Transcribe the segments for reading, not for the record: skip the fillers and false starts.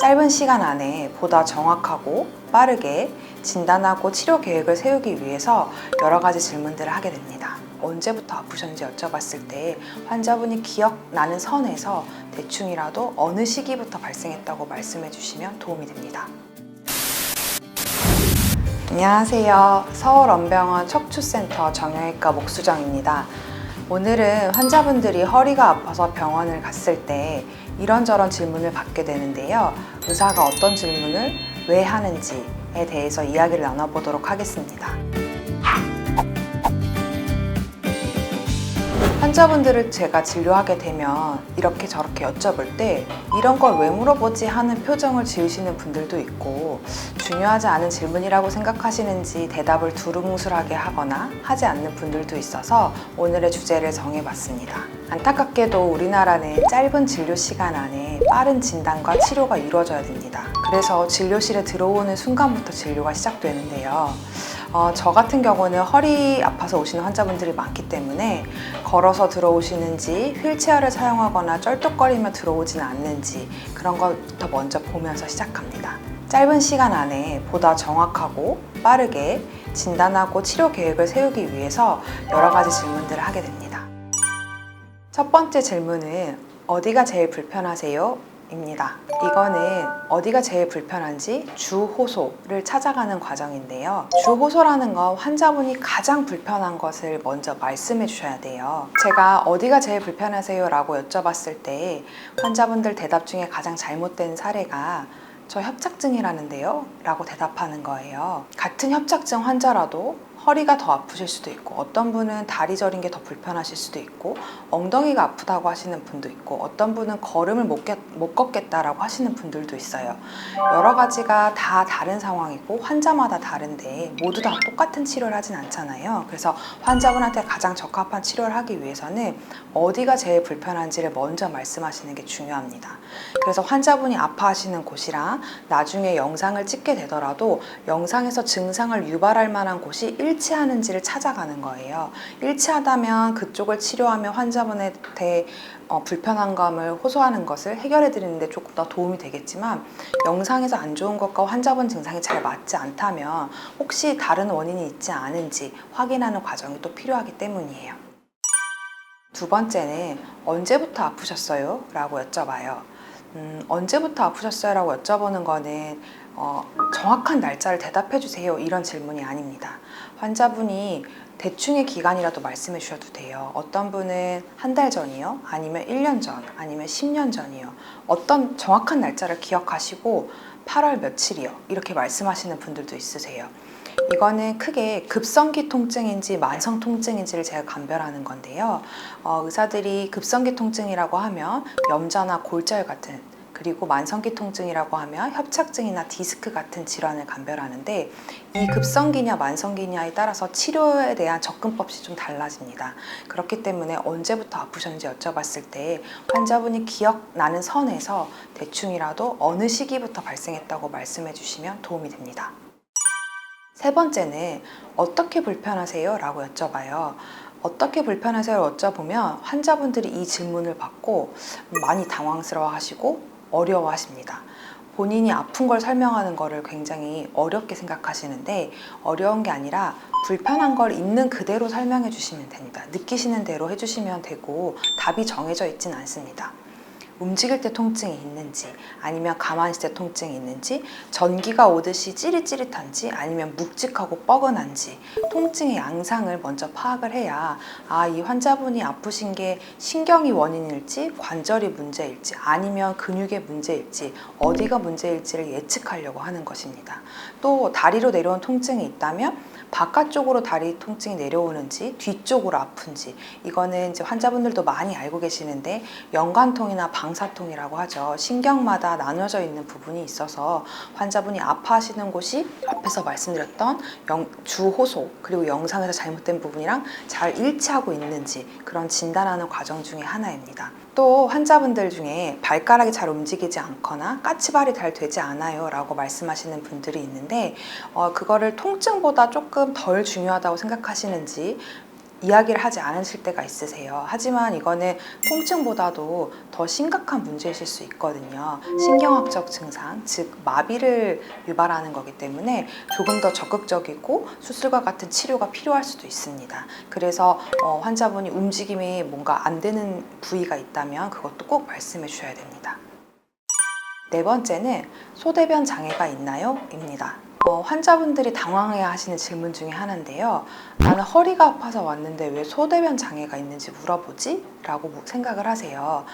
짧은 시간 안에 보다 정확하고 빠르게 진단하고 치료 계획을 세우기 위해서 여러 가지 질문들을 하게 됩니다. 언제부터 아프셨는지 여쭤봤을 때 환자분이 기억나는 선에서 대충이라도 어느 시기부터 발생했다고 말씀해 주시면 도움이 됩니다. 안녕하세요. 서울언병원 척추센터 정형외과 목수정입니다. 오늘은 환자분들이 허리가 아파서 병원을 갔을 때 이런저런 질문을 받게 되는데요. 의사가 어떤 질문을 왜 하는지에 대해서 이야기를 나눠보도록 하겠습니다. 환자분들을 제가 진료하게 되면 이렇게 저렇게 여쭤볼 때 이런 걸 왜 물어보지 하는 표정을 지으시는 분들도 있고, 중요하지 않은 질문이라고 생각하시는지 대답을 두루뭉술하게 하거나 하지 않는 분들도 있어서 오늘의 주제를 정해봤습니다. 안타깝게도 우리나라는 짧은 진료 시간 안에 빠른 진단과 치료가 이루어져야 됩니다. 그래서 진료실에 들어오는 순간부터 진료가 시작되는데요. 저 같은 경우는 허리 아파서 오시는 환자분들이 많기 때문에 걸어서 들어오시는지 휠체어를 사용하거나 쩔뚝거리며 들어오지는 않는지 그런 것부터 먼저 보면서 시작합니다. 짧은 시간 안에 보다 정확하고 빠르게 진단하고 치료 계획을 세우기 위해서 여러 가지 질문들을 하게 됩니다. 첫 번째 질문은 어디가 제일 불편하세요? 입니다. 이거는 어디가 제일 불편한지 주호소를 찾아가는 과정인데요. 주호소라는 건 환자분이 가장 불편한 것을 먼저 말씀해 주셔야 돼요. 제가 어디가 제일 불편하세요? 라고 여쭤봤을 때 환자분들 대답 중에 가장 잘못된 사례가 저 협착증이라는데요? 라고 대답하는 거예요. 같은 협착증 환자라도 허리가 더 아프실 수도 있고, 어떤 분은 다리 저린 게 더 불편하실 수도 있고, 엉덩이가 아프다고 하시는 분도 있고, 어떤 분은 걸음을 못 걷겠다라고 하시는 분들도 있어요. 여러 가지가 다 다른 상황이고 환자마다 다른데 모두 다 똑같은 치료를 하진 않잖아요. 그래서 환자분한테 가장 적합한 치료를 하기 위해서는 어디가 제일 불편한지를 먼저 말씀하시는 게 중요합니다. 그래서 환자분이 아파하시는 곳이랑 나중에 영상을 찍게 되더라도 영상에서 증상을 유발할 만한 곳이 일치하는지를 찾아가는 거예요. 일치하다면 그쪽을 치료하며 환자분한테 불편한 감을 호소하는 것을 해결해 드리는데 조금 더 도움이 되겠지만, 영상에서 안 좋은 것과 환자분 증상이 잘 맞지 않다면 혹시 다른 원인이 있지 않은지 확인하는 과정이 또 필요하기 때문이에요. 두 번째는 언제부터 아프셨어요? 라고 여쭤봐요. 언제부터 아프셨어요? 라고 여쭤보는 거는 정확한 날짜를 대답해 주세요 이런 질문이 아닙니다. 환자분이 대충의 기간이라도 말씀해 주셔도 돼요. 어떤 분은 한 달 전이요, 아니면 1년 전, 아니면 10년 전이요. 어떤 정확한 날짜를 기억하시고 8월 며칠이요 이렇게 말씀하시는 분들도 있으세요. 이거는 크게 급성기 통증인지 만성 통증인지를 제가 감별하는 건데요. 의사들이 급성기 통증이라고 하면 염좌나 골절 같은, 그리고 만성기 통증이라고 하면 협착증이나 디스크 같은 질환을 감별하는데, 이 급성기냐 만성기냐에 따라서 치료에 대한 접근법이 좀 달라집니다. 그렇기 때문에 언제부터 아프셨는지 여쭤봤을 때 환자분이 기억나는 선에서 대충이라도 어느 시기부터 발생했다고 말씀해 주시면 도움이 됩니다. 세 번째는 어떻게 불편하세요? 라고 여쭤봐요. 어떻게 불편하세요? 여쭤보면 환자분들이 이 질문을 받고 많이 당황스러워 하시고 어려워 하십니다. 본인이 아픈 걸 설명하는 거를 굉장히 어렵게 생각하시는데, 어려운 게 아니라 불편한 걸 있는 그대로 설명해 주시면 됩니다. 느끼시는 대로 해주시면 되고 답이 정해져 있진 않습니다. 움직일 때 통증이 있는지, 아니면 가만히 있을 때 통증이 있는지, 전기가 오듯이 찌릿찌릿한지, 아니면 묵직하고 뻐근한지, 통증의 양상을 먼저 파악을 해야 이 환자분이 아프신 게 신경이 원인일지, 관절이 문제일지, 아니면 근육의 문제일지, 어디가 문제일지를 예측하려고 하는 것입니다. 또 다리로 내려온 통증이 있다면 바깥쪽으로 다리 통증이 내려오는지 뒤쪽으로 아픈지, 이거는 이제 환자분들도 많이 알고 계시는데 연관통이나 방사통이라고 하죠. 신경마다 나눠져 있는 부분이 있어서 환자분이 아파하시는 곳이 앞에서 말씀드렸던 주호소 그리고 영상에서 잘못된 부분이랑 잘 일치하고 있는지 그런 진단하는 과정 중에 하나입니다. 또 환자분들 중에 발가락이 잘 움직이지 않거나 까치발이 잘 되지 않아요 라고 말씀하시는 분들이 있는데, 그거를 통증보다 조금 덜 중요하다고 생각하시는지 이야기를 하지 않으실 때가 있으세요. 하지만 이거는 통증보다도 더 심각한 문제이실 수 있거든요. 신경학적 증상, 즉 마비를 유발하는 거기 때문에 조금 더 적극적이고 수술과 같은 치료가 필요할 수도 있습니다. 그래서 환자분이 움직임이 뭔가 안 되는 부위가 있다면 그것도 꼭 말씀해 주셔야 됩니다. 네 번째는 소대변 장애가 있나요? 입니다. 환자분들이 당황해 하시는 질문 중에 하나인데요. 나는 허리가 아파서 왔는데 왜 소대변 장애가 있는지 물어보지? 라고 생각을 하세요.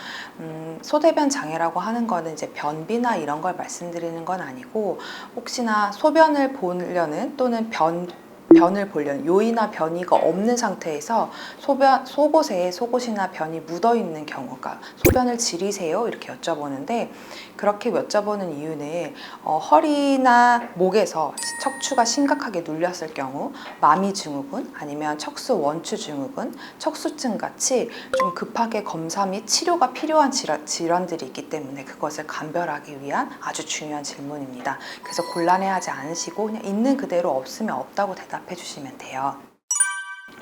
소대변 장애라고 하는 거는 이제 변비나 이런 걸 말씀드리는 건 아니고, 혹시나 소변을 보려는 또는 변을 보려는 요이나 변이가 없는 상태에서 속옷이나 변이 묻어 있는 경우가 소변을 지리세요? 이렇게 여쭤보는데, 그렇게 여쭤보는 이유는 허리나 목에서 척추가 심각하게 눌렸을 경우 마미 증후군 아니면 척수 원추 증후군, 척수증 같이 좀 급하게 검사 및 치료가 필요한 질환들이 있기 때문에 그것을 감별하기 위한 아주 중요한 질문입니다. 그래서 곤란해하지 않으시고 그냥 있는 그대로 없으면 없다고 대답해 주시면 돼요.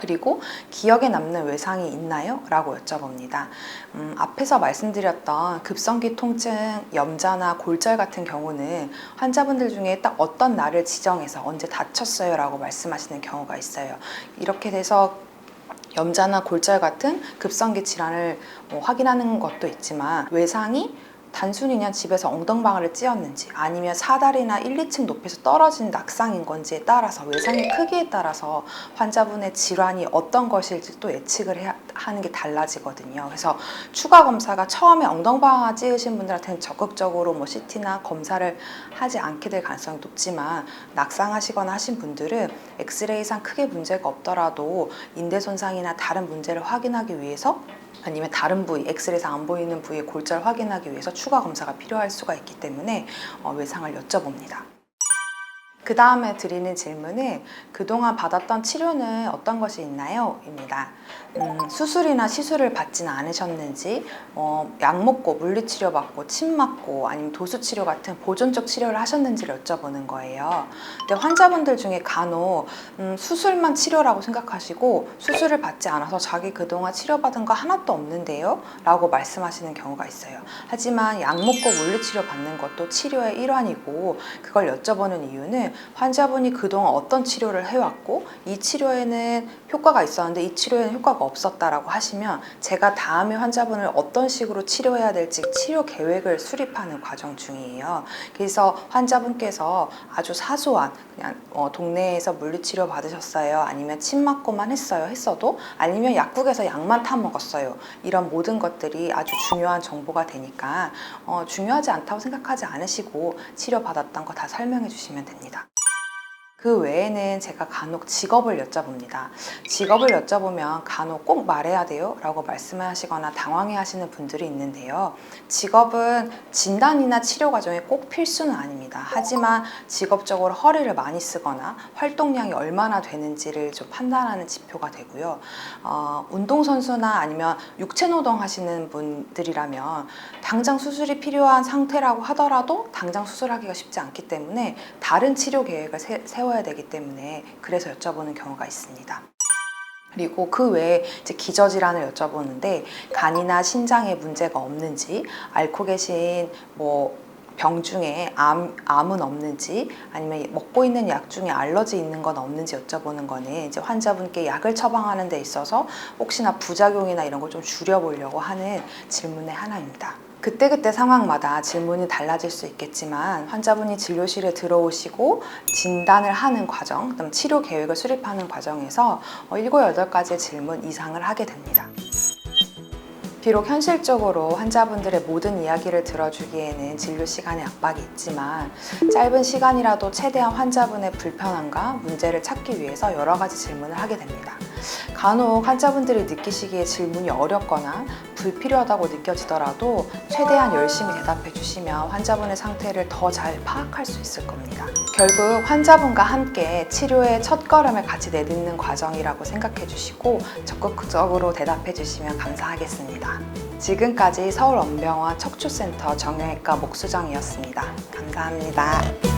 그리고 기억에 남는 외상이 있나요? 라고 여쭤봅니다. 앞에서 말씀드렸던 급성기 통증, 염자나 골절 같은 경우는 환자분들 중에 딱 어떤 날을 지정해서 언제 다쳤어요? 라고 말씀하시는 경우가 있어요. 이렇게 돼서 염자나 골절 같은 급성기 질환을 확인하는 것도 있지만, 외상이 단순히 그냥 집에서 엉덩방아를 찧었는지 아니면 사다리나 1, 2층 높이에서 떨어진 낙상인 건지에 따라서, 외상의 크기에 따라서 환자분의 질환이 어떤 것일지 또 예측을 하는 게 달라지거든요. 그래서 추가 검사가 처음에 엉덩방아 찧으신 분들한테는 적극적으로 CT나 검사를 하지 않게 될 가능성이 높지만, 낙상하시거나 하신 분들은 엑스레이상 크게 문제가 없더라도 인대 손상이나 다른 문제를 확인하기 위해서, 아니면 다른 부위, 엑스레이상 안 보이는 부위의 골절 확인하기 위해서 추가 검사가 필요할 수가 있기 때문에 외상을 여쭤봅니다. 그 다음에 드리는 질문은 그동안 받았던 치료는 어떤 것이 있나요? 입니다. 수술이나 시술을 받지는 않으셨는지, 약 먹고 물리치료 받고 침 맞고 아니면 도수치료 같은 보존적 치료를 하셨는지를 여쭤보는 거예요. 근데 환자분들 중에 간혹 수술만 치료라고 생각하시고 수술을 받지 않아서 자기 그동안 치료받은 거 하나도 없는데요? 라고 말씀하시는 경우가 있어요. 하지만 약 먹고 물리치료 받는 것도 치료의 일환이고, 그걸 여쭤보는 이유는 환자분이 그동안 어떤 치료를 해왔고 이 치료에는 효과가 있었는데 이 치료에는 효과가 없었다라고 하시면 제가 다음에 환자분을 어떤 식으로 치료해야 될지 치료 계획을 수립하는 과정 중이에요. 그래서 환자분께서 아주 사소한 그냥 동네에서 물리치료 받으셨어요, 아니면 침 맞고만 했어도, 아니면 약국에서 약만 타 먹었어요, 이런 모든 것들이 아주 중요한 정보가 되니까 중요하지 않다고 생각하지 않으시고 치료받았던 거 다 설명해 주시면 됩니다. 그 외에는 제가 간혹 직업을 여쭤봅니다. 직업을 여쭤보면 간혹 꼭 말해야 돼요? 라고 말씀하시거나 당황해 하시는 분들이 있는데요. 직업은 진단이나 치료 과정에 꼭 필수는 아닙니다. 하지만 직업적으로 허리를 많이 쓰거나 활동량이 얼마나 되는지를 좀 판단하는 지표가 되고요. 운동선수나 아니면 육체노동 하시는 분들이라면 당장 수술이 필요한 상태라고 하더라도 당장 수술하기가 쉽지 않기 때문에 다른 치료 계획을 세워야 되기 때문에 그래서 여쭤보는 경우가 있습니다. 그리고 그 외에 이제 기저질환을 여쭤보는데, 간이나 신장에 문제가 없는지, 앓고 계신 병 중에 암은 없는지, 아니면 먹고 있는 약 중에 알러지 있는 건 없는지 여쭤보는 거는 이제 환자분께 약을 처방하는 데 있어서 혹시나 부작용이나 이런 걸 좀 줄여보려고 하는 질문의 하나입니다. 그때그때 상황마다 질문이 달라질 수 있겠지만, 환자분이 진료실에 들어오시고 진단을 하는 과정, 그다음 치료 계획을 수립하는 과정에서 7, 8가지의 질문 이상을 하게 됩니다. 비록 현실적으로 환자분들의 모든 이야기를 들어주기에는 진료 시간에 압박이 있지만, 짧은 시간이라도 최대한 환자분의 불편함과 문제를 찾기 위해서 여러 가지 질문을 하게 됩니다. 간혹 환자분들이 느끼시기에 질문이 어렵거나 불필요하다고 느껴지더라도 최대한 열심히 대답해 주시면 환자분의 상태를 더 잘 파악할 수 있을 겁니다. 결국 환자분과 함께 치료의 첫걸음을 같이 내딛는 과정이라고 생각해 주시고 적극적으로 대답해 주시면 감사하겠습니다. 지금까지 서울언병원 척추센터 정형외과 목수정이었습니다. 감사합니다.